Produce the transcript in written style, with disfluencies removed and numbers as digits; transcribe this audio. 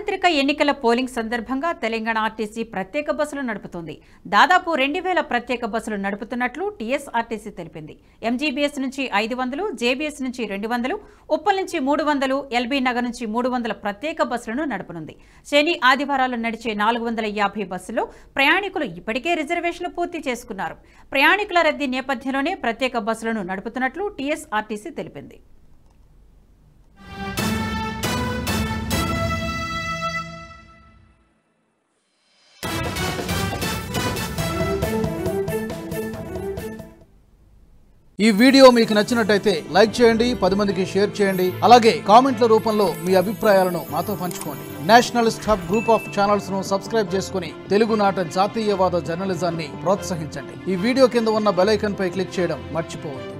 సార్వత్రిక ఎన్నికల పోలింగ్ సందర్భంగా తెలంగాణ ఆర్టీసీ ప్రత్యేక బస్సులు నడుపుతోంది. దాదాపు 2000 ప్రత్యేక బస్సులు నడుపుతున్నట్లు టీఎస్ఆర్టీసీ తెలిపింది. ఎంజీబీఎస్ నుంచి 500, జేబీఎస్ నుంచి 200, ఉప్పల్ నుంచి 300, ఎల్బీ నగర్ నుంచి 300 ప్రత్యేక బస్సులను నడపనుంది. శని ఆదివారాలు నడిచే 450 బస్సుల్లో ప్రయాణికులు ఇప్పటికే రిజర్వేషన్లు పూర్తి చేసుకున్నారు. ప్రయాణికుల రద్దీ నేపథ్యంలోనే ప్రత్యేక బస్సులను నడుపుతున్నట్లు టీఎస్ఆర్టీసీ తెలిపింది. ఈ వీడియో మీకు నచ్చినట్టయితే లైక్ చేయండి, 10 మందికి షేర్ చేయండి. అలాగే కామెంట్ల రూపంలో మీ అభిప్రాయాలను మాతో పంచుకోండి. Nationalist hub group of channels ను సబ్స్క్రైబ్ చేసుకుని తెలుగునాట జాతీయవాద జర్నలిజాన్ని ప్రోత్సహించండి. ఈ వీడియో కింద ఉన్న బెల్ ఐకాన్ పై క్లిక్ చేయడం మర్చిపోవద్దు.